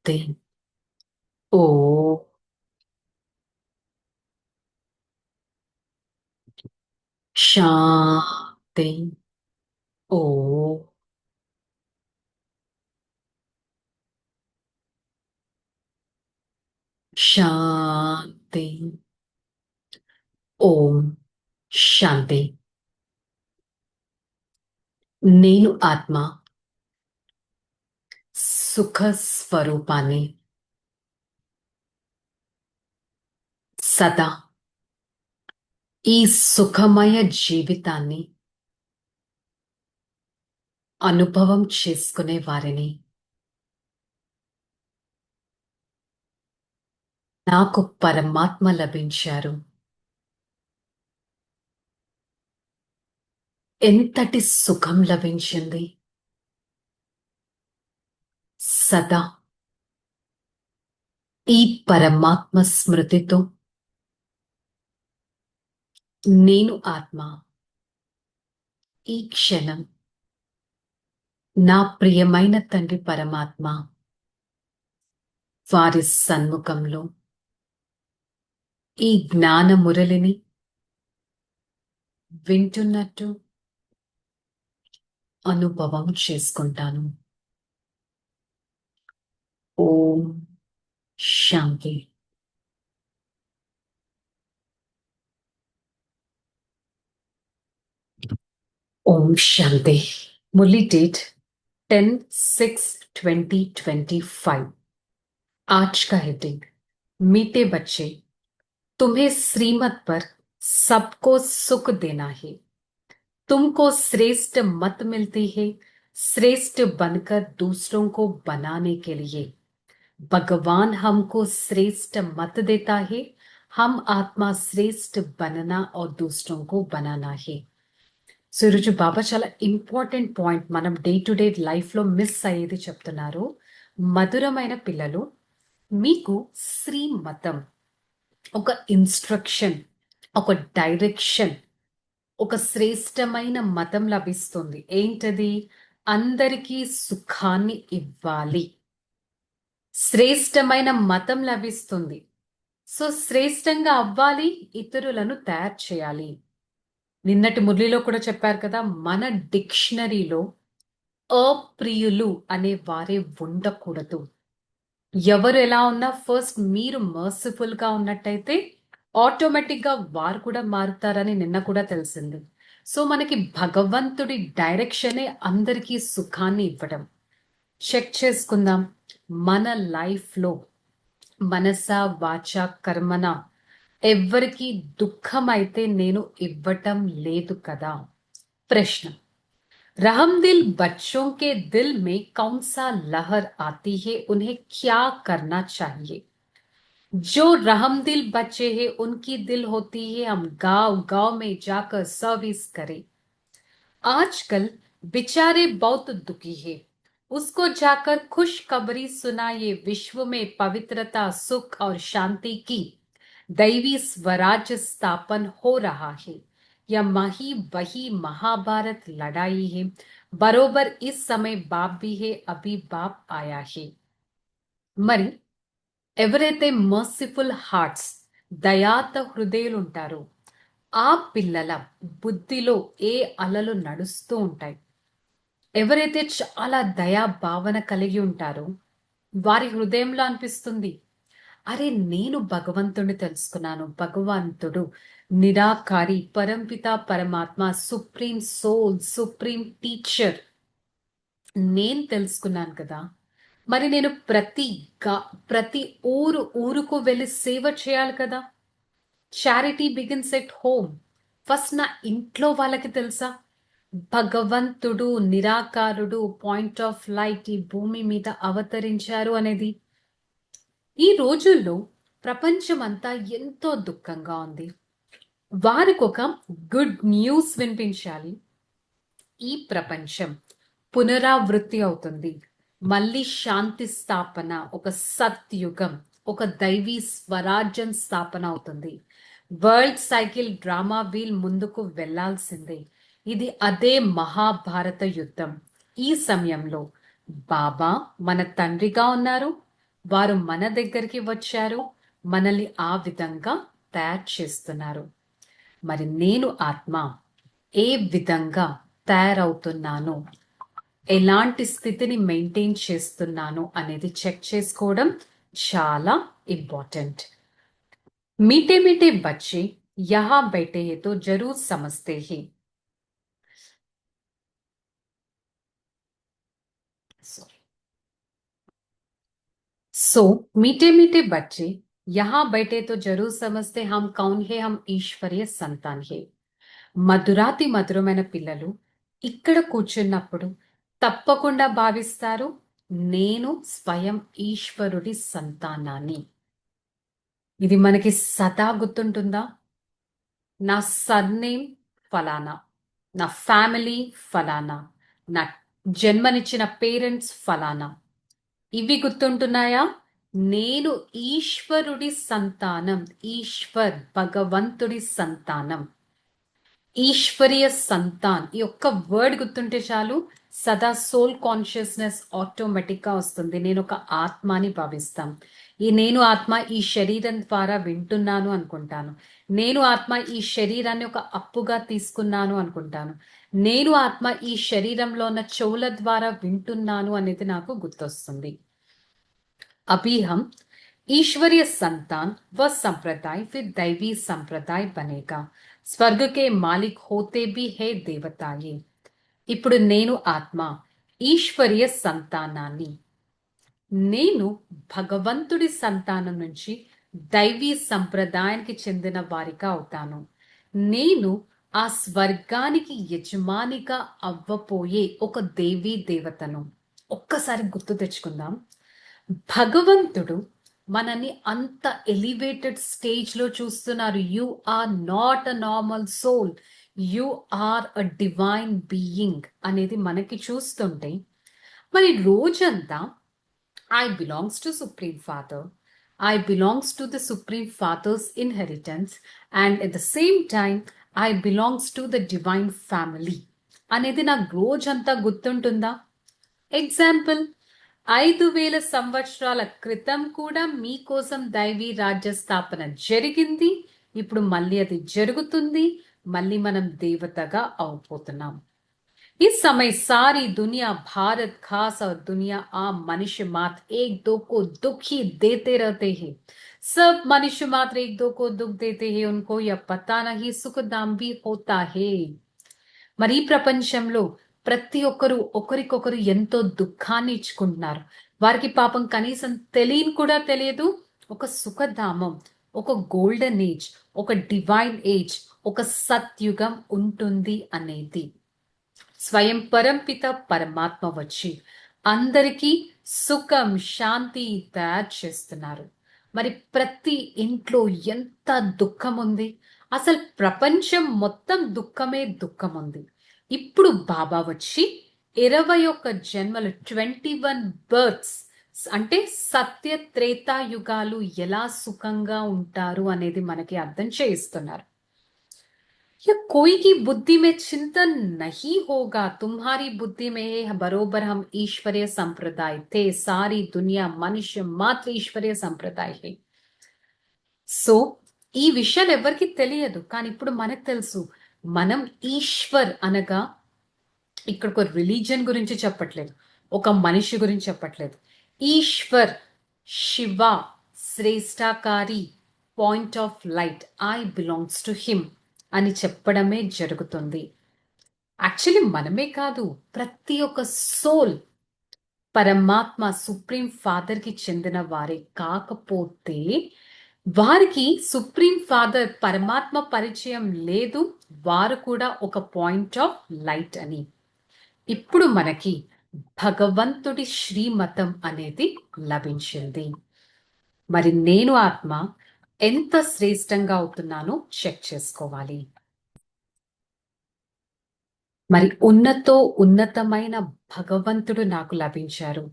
శాంతి. ఓ శాంతి. ఓ శాంతి. ఓం శాంతి. నేను ఆత్మ సుఖ స్వరూపాన్ని సదా ఈ సుఖమయ జీవితాన్ని అనుభవం చేసుకునే వారిని నాకు పరమాత్మ లభించారు. ఎంతటి సుఖం లభించింది! సదా ఈ పరమాత్మ స్మృతితో నేను ఆత్మ ఈ క్షణం నా ప్రియమైన తండ్రి పరమాత్మ వారి సన్ముఖంలో ఈ జ్ఞాన మురళిని వింటున్నట్టు అనుభవం చేసుకుంటాను. ఓం శాంతి. ओम शांति. मुरली डेट 10/6/2025. आज का हेडिंग, मीठे बच्चे, तुम्हें श्रीमत पर सबको सुख देना है। तुमको श्रेष्ठ मत मिलती है श्रेष्ठ बनकर दूसरों को बनाने के लिए। भगवान हमको श्रेष्ठ मत देता है, हम आत्मा श्रेष्ठ बनना और दूसरों को बनाना है. సో ఈరోజు బాబా చాలా ఇంపార్టెంట్ పాయింట్ మనం డే టు డే లైఫ్లో మిస్ అయ్యేది చెప్తున్నారు. మధురమైన పిల్లలు, మీకు శ్రీమతం ఒక ఇన్స్ట్రక్షన్, ఒక డైరెక్షన్, ఒక శ్రేష్టమైన మతం లభిస్తుంది. ఏంటది? అందరికీ సుఖాన్ని ఇవ్వాలి. శ్రేష్టమైన మతం లభిస్తుంది. సో శ్రేష్టంగా అవ్వాలి, ఇతరులను తయారు చేయాలి. నిన్నటి మురళిలో కూడా చెప్పారు కదా, మన డిక్షనరీలో అప్రియులు అనే వారే ఉండకూడదు. ఎవరు ఎలా ఉన్నా ఫస్ట్ మీరు మర్సిఫుల్ గా ఉన్నట్టయితే ఆటోమేటిక్ గా వారు కూడా మారుతారని నిన్న కూడా తెలిసింది. సో మనకి భగవంతుడి డైరెక్షనే అందరికీ సుఖాన్ని ఇవ్వడం. చెక్ చేసుకుందాం. మన లైఫ్ లో మనస వాచ కర్మన ఎవ్వరికి దుఃఖం అయితే నేను ఇవ్వటం లేదు కదా. ప్రశ్న, रहमदिल बच्चों के दिल में कौन सा लहर आती है, उन्हें क्या करना चाहिए? जो रहमदिल बच्चे हैं उनकी दिल होती है हम गांव गांव में जाकर सर्विस करें. आजकल बेचारे बहुत दुखी है, उसको जाकर खुशखबरी सुनाइए. विश्व में पवित्रता, सुख और शांति की दैवी स्वराज्य स्थापन हो रहा है. यह वही महाभारत लड़ाई है. बरोबर इस समय बाप भी है, अभी बाप आया है. మరి ఎవరైతే మర్సిఫుల్ హార్ట్స్, దయాత హృదయాలు ఉంటారో ఆ పిల్లల బుద్ధిలో ఏ అలలు నడుస్తూ ఉంటాయి. ఎవరైతే చాలా దయా భావన కలిగి ఉంటారో వారి హృదయంలో అనిపిస్తుంది, అరే నేను భగవంతుడిని తెలుసుకున్నాను. భగవంతుడు నిరాకారి, పరంపిత పరమాత్మ, సుప్రీం సోల్, సుప్రీం టీచర్ నేను తెలుసుకున్నాను కదా. మరి నేను ప్రతి ఊరుకు వెళ్ళి సేవ చేయాలి కదా. Charity begins at home. First నా ఇంట్లో వాళ్ళకి తెలుసా భగవంతుడు నిరాకారుడు, పాయింట్ ఆఫ్ లైట్ ఈ భూమి మీద అవతరించారు అనేది. ఈ రోజుల్లో ప్రపంచం అంతా ఎంతో దుఃఖంగా ఉంది. వారికి ఒక గుడ్ న్యూస్ వినిపించాలి. ఈ ప్రపంచం పునరావృత్తి అవుతుంది. మళ్ళీ శాంతి స్థాపన, ఒక సత్యుగం, ఒక దైవీ స్వరాజ్యం స్థాపన అవుతుంది. వరల్డ్ సైకిల్ డ్రామా వీల్ ముందుకు వెళ్లాల్సిందే. ఇది అదే మహాభారత యుద్ధం. ఈ సమయంలో బాబా మన తండ్రిగా ఉన్నారు. వారు మన దగ్గరికి వచ్చారు, మనల్ని ఆ విధంగా తయారు చేస్తున్నారు. మరి నేను ఆత్మ ఏ విధంగా తయారవుతున్నాను, ఎలాంటి స్థితిని మెయింటైన్ చేస్తున్నాను అనేది చెక్ చేసుకోవడం చాలా ఇంపార్టెంట్. मीठे मीठे बच्चे यहाँ बैठे हैं तो जरूर समझते हैं. सो मीठे मीठे बच्चे यहाँ बैठे तो जरूर समझते हम कौन है, हम ఈశ్వరీయ సంతాన్ హే. మధురాతి మధురమైన పిల్లలు ఇక్కడ కూర్చున్నప్పుడు తప్పకుండా భావిస్తారు, నేను స్వయం ఈశ్వరుడి సంతానాన్ని. ఇది మనకి సదా గుర్తుంటుందా? నా సర్నేమ్ ఫలానా, నా ఫ్యామిలీ ఫలానా, నా జన్మనిచ్చిన పేరెంట్స్ ఫలానా, ఇవి గుర్తుంటున్నాయా? నేను ఈశ్వరుడి సంతానం, ఈశ్వర్ భగవంతుడి సంతానం, ఈశ్వరీయ సంతాన్. ఈ ఒక్క వర్డ్ గుర్తుంటే చాలు, సదా సోల్ కాన్షియస్నెస్ ఆటోమేటిక్ గా వస్తుంది. నేను ఒక ఆత్మని భావిస్తాం. ఈ నేను ఆత్మ ఈ శరీరం ద్వారా వింటున్నాను అనుకుంటాను. నేను ఆత్మ ఈ శరీరాన్ని ఒక అప్పుగా తీసుకున్నాను అనుకుంటాను. నేను ఆత్మ ఈ శరీరంలో ఉన్న చెవుల ద్వారా వింటున్నాను అనేది నాకు గుర్తొస్తుంది. अभी हम ईश्वरीय संतान व संप्रदाय फिर दैवी संप्रदाय बनेगा. स्वर्ग के मालिक होते भी है देवताये. ఇప్పుడు నేను ఆత్మ ఈశ్వరీయ సంతానాన్ని, నేను భగవంతుడి సంతానం నుంచి దైవీ సంప్రదాయానికి చెందిన వారిగా అవుతాను. నేను ఆ స్వర్గానికి యజమానిగా అవ్వపోయే ఒక దేవీ దేవతను. ఒక్కసారి గుర్తు తెచ్చుకుందాం. భగవంతుడు మనని అంత ఎలివేటెడ్ స్టేజ్ లో చూస్తున్నారు. You are not a normal soul, you are a divine being అనేది మనకి చూస్తుంటే, మరి రోజంతా I belongs to Supreme Father, I belongs to the Supreme Father's inheritance, and at the same time I belongs to the divine family అనేది నాకు రోజంతా గుర్తుంటుందా? Example, 5,000 సంవత్సరాల క్రితం కూడా మీకోసం దైవీ రాజ్య స్థాపన జరిగింది. ఇప్పుడు మళ్ళీ అది జరుగుతుంది. మళ్ళీ మనం దేవతగా అవబోతున్నాం. इस समय सारी दुनिया, भारत खास और दुनिया आम मनुष्य मात्र एक दो को दुख ही देते रहते हैं. सब मनुष्य मात्र एक दो को दुख देते हैं, उनको यह पता नहीं सुखदाम भी होता है. మరి ఈ ప్రపంచంలో ప్రతి ఒక్కరు ఒకరికొకరు ఎంతో దుఃఖాన్ని ఇచ్చుకుంటున్నారు. వారికి పాపం కనీసం తెలియని కూడా తెలియదు ఒక సుఖధామం, ఒక గోల్డెన్ ఏజ్, ఒక డివైన్ ఏజ్, ఒక సత్యుగం ఉంటుంది అనేది. స్వయం పరంపిత పరమాత్మ వచ్చి అందరికీ సుఖం, శాంతి తయారు చేస్తున్నారు. మరి ప్రతి ఇంట్లో ఎంత దుఃఖం ఉంది, అసలు ప్రపంచం మొత్తం దుఃఖమే దుఃఖం ఉంది. ఇప్పుడు బాబా వచ్చి 21 జన్మలు, 21 బర్త్స్ అంటే సత్య త్రేతాయుగాలు ఎలా సుఖంగా ఉంటారు అనేది మనకి అర్థం చేయిస్తున్నారు. या कोई की बुद्धि में चिंतन नहीं होगा, तुम्हारी बुद्धि में है बरोबर हम ईश्वरीय संप्रदाय थे, सारी दुनिया मनुष्य मात्र ईश्वरीय संप्रदाय है. సో ఈ విషయాలు ఎవరికి తెలియదు, కానీ ఇప్పుడు మనకు తెలుసు. మనం ఈశ్వర్ అనగా ఇక్కడ ఒక రిలీజియన్ గురించి చెప్పట్లేదు, ఒక మనిషి గురించి చెప్పట్లేదు. ఈశ్వర్, శివ, శ్రేష్టాకారి, point of light, I belongs to him అని చెప్పడమే జరుగుతుంది. యాక్చువల్లీ మనమే కాదు, ప్రతి ఒక్క సోల్ పరమాత్మ సుప్రీం ఫాదర్ కి చెందిన వారే. కాకపోతే వారికి సుప్రీం ఫాదర్ పరమాత్మ పరిచయం లేదు, వారు కూడా ఒక పాయింట్ ఆఫ్ లైట్ అని. ఇప్పుడు మనకి భగవంతుడి శ్రీమతం అనేది లభించింది. మరి నేను ఆత్మ ఎంత శ్రేష్టంగా అవుతున్నానో చెక్ చేసుకోవాలి. మరి ఉన్నతమైన భగవంతుడు నాకు లభించారు,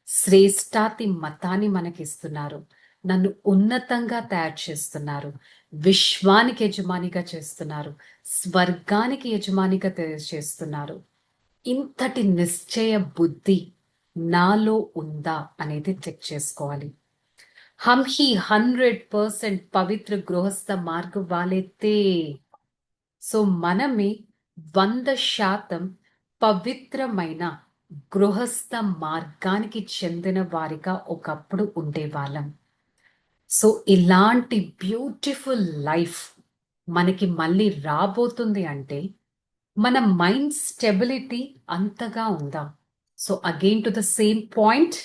శ్రేష్టాతి మతాన్ని మనకిస్తున్నారు, నన్ను ఉన్నతంగా తయారు చేస్తున్నారు, విశ్వానికి యజమానిగా చేస్తున్నారు, స్వర్గానికి యజమానిగా చేస్తున్నారు. ఇంతటి నిశ్చయ బుద్ధి నాలో ఉందా అనేది చెక్ చేసుకోవాలి. हम ही 100% పవిత్ర గృహస్థ మార్గ వాలే తే. సో మనమే 100% పవిత్రమైన గృహస్థ మార్గానికి చెందిన వారిగా ఒకప్పుడు ఉండేవాళ్ళం. సో ఇలాంటి బ్యూటిఫుల్ లైఫ్ మనకి మళ్ళీ రాబోతుంది అంటే మన మైండ్ స్టెబిలిటీ అంతగా ఉందా? So again to the same point,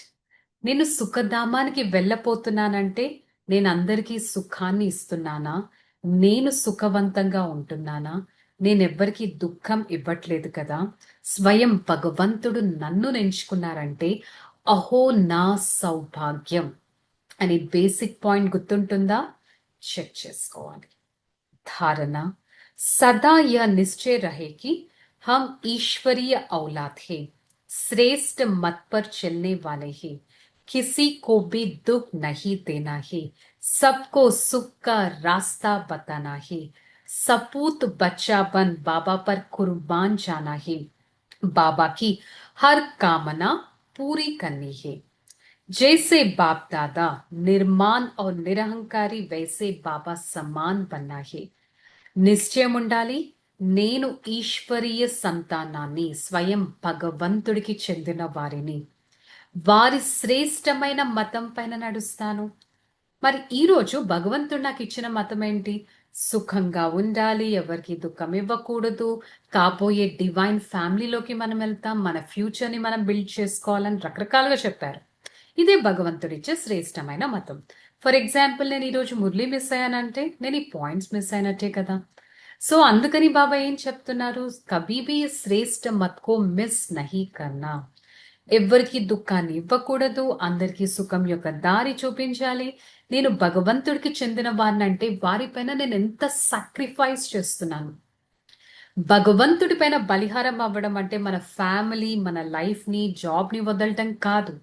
నేను సుఖధామానికి వెళ్ళపోతున్నానంటే నేను అందరికీ సుఖాన్ని ఇస్తున్నానా? నేను సుఖవంతంగా ఉంటున్నానా? నేనెవ్వరికీ దుఃఖం ఇవ్వట్లేదు కదా. స్వయం భగవంతుడు నన్ను ఎంచుకున్నారంటే అహో నా సౌభాగ్యం అని బేసిక్ పాయింట్ గుర్తుంటుందా? చెక్ చేసుకోవాలి. धारणा, सदा यह निश्चय रहे कि हम ईश्वरीय औलाद हैं, श्रेष्ठ मत पर चलने वाले हैं, किसी को भी दुख नहीं देना है, सबको सुख का रास्ता बताना है, सपूत बच्चा बन बाबा पर कुर्बान जाना है, बाबा की हर कामना पूरी करनी है. जैसे बाप दादा निर्माण और निरहंकारी, वैसे बाबा समान बनना है. నిశ్చయం ఉండాలి, నేను ఈశ్వరీయ సంతానాన్ని, స్వయం భగవంతుడికి చెందిన వారిని, వారి శ్రేష్టమైన మతం పైన నడుస్తాను. మరి ఈరోజు భగవంతుడు నాకు ఇచ్చిన మతం ఏంటి? సుఖంగా ఉండాలి, ఎవరికి దుఃఖం ఇవ్వకూడదు, కాబోయే డివైన్ ఫ్యామిలీలోకి మనం వెళ్తాం, మన ఫ్యూచర్ని మనం బిల్డ్ చేసుకోవాలని రకరకాలుగా చెప్పారు. ఇదే భగవంతుడిచ్చే శ్రేష్టమైన మతం. ఫర్ ఎగ్జాంపుల్, నేను ఈరోజు మురళి మిస్ అయ్యానంటే నేను ఈ పాయింట్స్ మిస్ అయినట్టే కదా. సో అందుకని బాబా ఏం చెప్తున్నారు? కభీ భీ శ్రేష్ఠ మత్ కో మిస్ నహీ కర్నా. ఎవ్వరికి దుఃఖాన్ని ఇవ్వకూడదు, అందరికీ సుఖం యొక్క దారి చూపించాలి. నేను భగవంతుడికి చెందిన వారినంటే వారిపైన నేను ఎంత సాక్రిఫైస్ చేస్తున్నాను. భగవంతుడి పైన బలిహారం అవ్వడం అంటే మన ఫ్యామిలీ, మన లైఫ్ ని, జాబ్ ని వదలటం కాదు.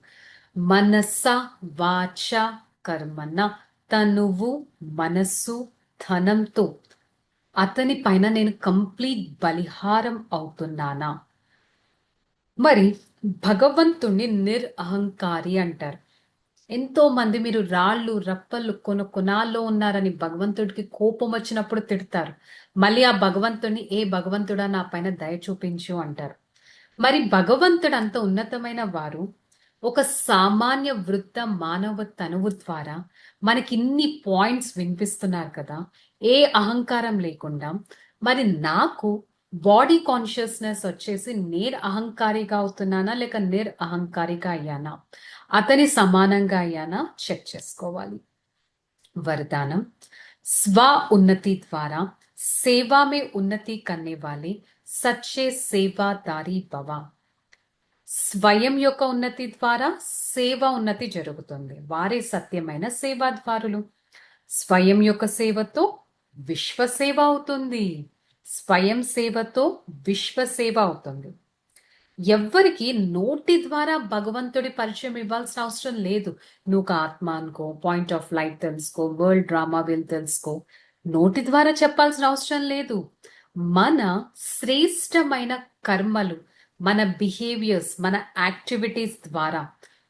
మనస వాచ కర్మన, తనువు మనస్సు ధనంతో అతని పైన నేను కంప్లీట్ బలిహారం అవుతున్నానా? మరి భగవంతుణ్ణి నిరహంకారి అంటారు. ఎంతో మంది మీరు రాళ్ళు రప్పలు కొనాల్లో ఉన్నారని భగవంతుడికి కోపం వచ్చినప్పుడు తిడతారు. మళ్ళీ ఆ భగవంతుడిని, ఏ భగవంతుడా నా పైన దయ చూపించు అంటారు. మరి భగవంతుడు అంత ఉన్నతమైన వారు ఒక సామాన్య వృద్ధ మానవ తనువు ద్వారా మనకి ఇన్ని పాయింట్స్ వినిపిస్తున్నారు కదా, ఏ అహంకారం లేకుండా. మరి నాకు బాడీ కాన్షియస్నెస్ వచ్చేసి నేను అహంకారిగా అవుతున్నానా లేక అహంకారిగా అయ్యానా, అతని సమానంగా అయ్యానా చెక్ చేసుకోవాలి. वरदानम, स्व उन्नति द्वारा सेवा में उन्नति करने वाले सच्चे सेवादारी भव. స్వయం యొక్క ఉన్నతి ద్వారా సేవ ఉన్నతి జరుగుతుంది. వారే సత్యమైన సేవాద్వారులు. స్వయం యొక్క సేవతో విశ్వ సేవ అవుతుంది. స్వయం సేవతో విశ్వ సేవ అవుతుంది. ఎవ్వరికి నోటి ద్వారా భగవంతుడి పరిచయం ఇవ్వాల్సిన అవసరం లేదు. నువ్వు ఒక ఆత్మ అనుకో, పాయింట్ ఆఫ్ లైట్ తెలుసుకో, వరల్డ్ డ్రామా విల్ తెలుసుకో, నోటి ద్వారా చెప్పాల్సిన అవసరం లేదు. మన శ్రేష్టమైన కర్మలు, మన బిహేవియర్స్, మన యాక్టివిటీస్ ద్వారా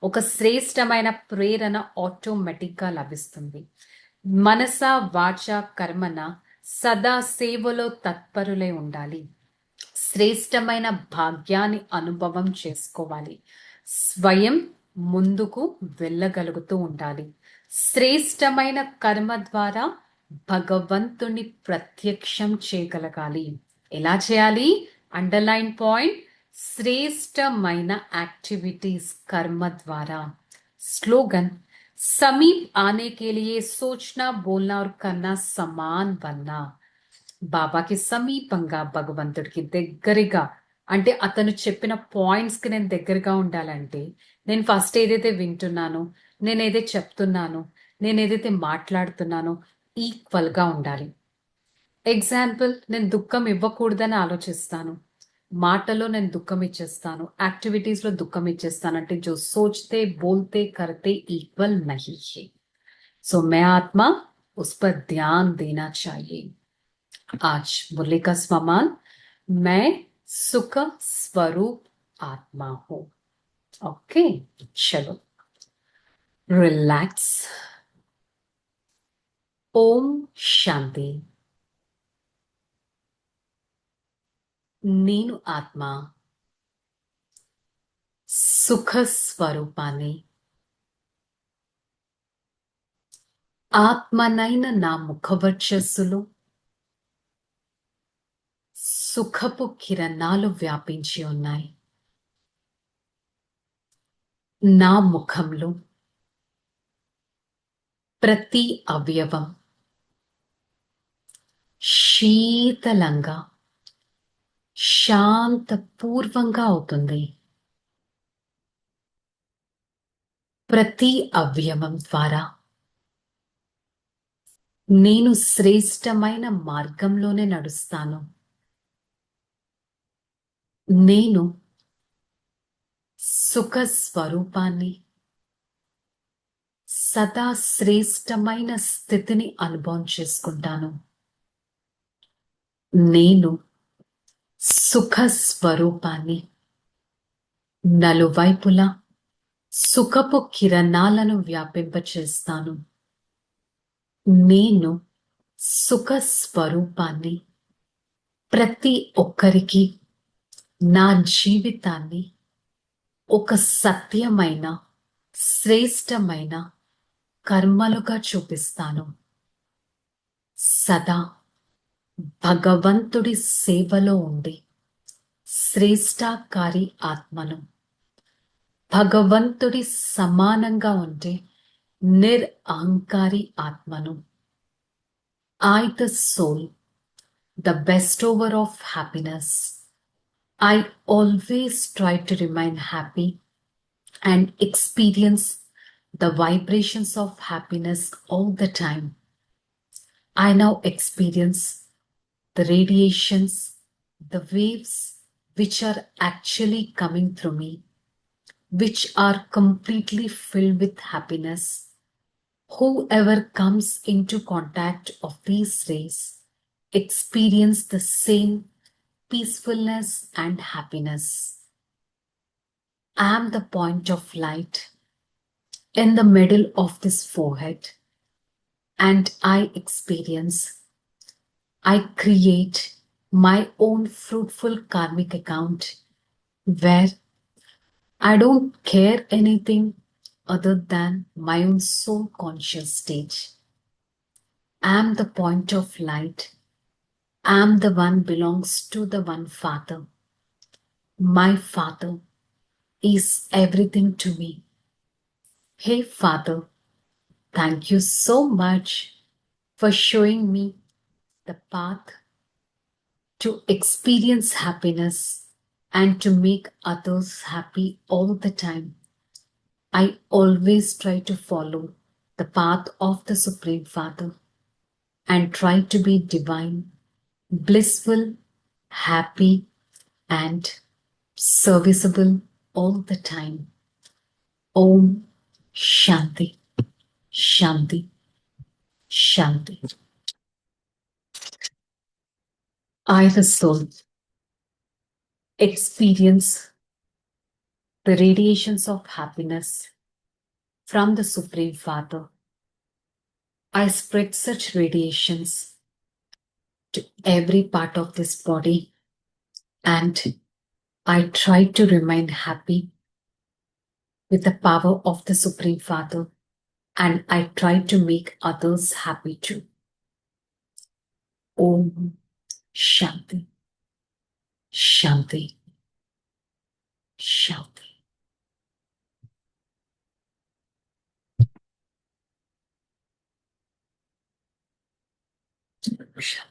ఒక శ్రేష్టమైన ప్రేరణ ఆటోమేటిక్గా లభిస్తుంది. మనస వాచ కర్మన సదా సేవలో తత్పరులై ఉండాలి. శ్రేష్టమైన భాగ్యాన్ని అనుభవం చేసుకోవాలి. స్వయం ముందుకు వెళ్ళగలుగుతూ ఉండాలి. శ్రేష్టమైన కర్మ ద్వారా భగవంతుని ప్రత్యక్షం చేయగలగాలి. ఎలా చేయాలి? అండర్లైన్ పాయింట్, శ్రేష్టమైన యాక్టివిటీస్ కర్మ ద్వారా. स्लोगन, समीप आने के लिए सोचना, बोलना और करना समान बनना. బాబాకి సమీపంగా, భగవంతుడికి దగ్గరగా, అంటే అతను చెప్పిన పాయింట్స్కి నేను దగ్గరగా ఉండాలంటే నేను ఫస్ట్ ఏదైతే వింటున్నానో, నేను ఏదైతే చెప్తున్నానో, నేను ఏదైతే మాట్లాడుతున్నానో ఈక్వల్గా ఉండాలి. ఎగ్జాంపుల్, నేను దుఃఖం ఇవ్వకూడదని ఆలోచిస్తాను, మాటలో నేను దుఃఖం ఇచ్చేస్తాను, యాక్టివిటీస్లో దుఃఖం ఇచ్చేస్తాను అంటే जो सोचते बोलते करते इक्वल नहीं है. सो मैं आत्मा उस पर ध्यान देना चाहिए. आज मुरली का स्वमान, मैं सुख स्वरूप आत्मा हूं. ओके, चलो रिलैक्स, ఓం శాంతి. నేను ఆత్మ సుఖ స్వరూపాన్ని. ఆత్మనైన నా ముఖవర్చస్సులో సుఖపు కిరణాలు వ్యాపించి ఉన్నాయి. నా ముఖంలో ప్రతి అవయవం శీతలంగా శాంతపూర్వంగా అవుతుంది. ప్రతి అవయవం ద్వారా నేను శ్రేష్టమైన మార్గంలోనే నడుస్తాను. నేను సుఖ స్వరూపాన్ని, సదా శ్రేష్టమైన స్థితిని అనుభవం చేసుకుంటాను. నేను సుఖ స్వరూపాన్ని, నలువైపులా సుఖపు కిరణాలను వ్యాపింపచేస్తాను. నేను సుఖ స్వరూపాన్ని, ప్రతి ఒక్కరికి నా జీవితాన్ని ఒక సత్యమైన శ్రేష్టమైన కర్మలుగా చూపిస్తాను. సదా భగవంతుడి సేవలో ఉండి శ్రేష్టాకారి ఆత్మను, భగవంతుడి సమానంగా ఉండే నిరహంకారి ఆత్మను, I the soul, the bestower of happiness, I always try to remain happy and experience the vibrations of happiness all the time. I now experience the radiations, the waves which are actually coming through me, which are completely filled with happiness. Whoever comes into contact of these rays experience the same peacefulness and happiness. I am the point of light in the middle of this forehead, and I create my own fruitful karmic account where I don't care anything other than my own soul conscious stage. I am the point of light. I am the one belongs to the one Father. My Father is everything to me. Hey Father, thank you so much for showing me the path to experience happiness and to make others happy all the time. I always try to follow the path of the Supreme Father and try to be divine, blissful, happy, and serviceable all the time. Om Shanti, Shanti, Shanti. I, the soul, experience the radiations of happiness from the Supreme Father. I spread such radiations to every part of this body, and I try to remain happy with the power of the Supreme Father, and I try to make others happy too. Om Shanti, Shanti, Shanti. Shanti.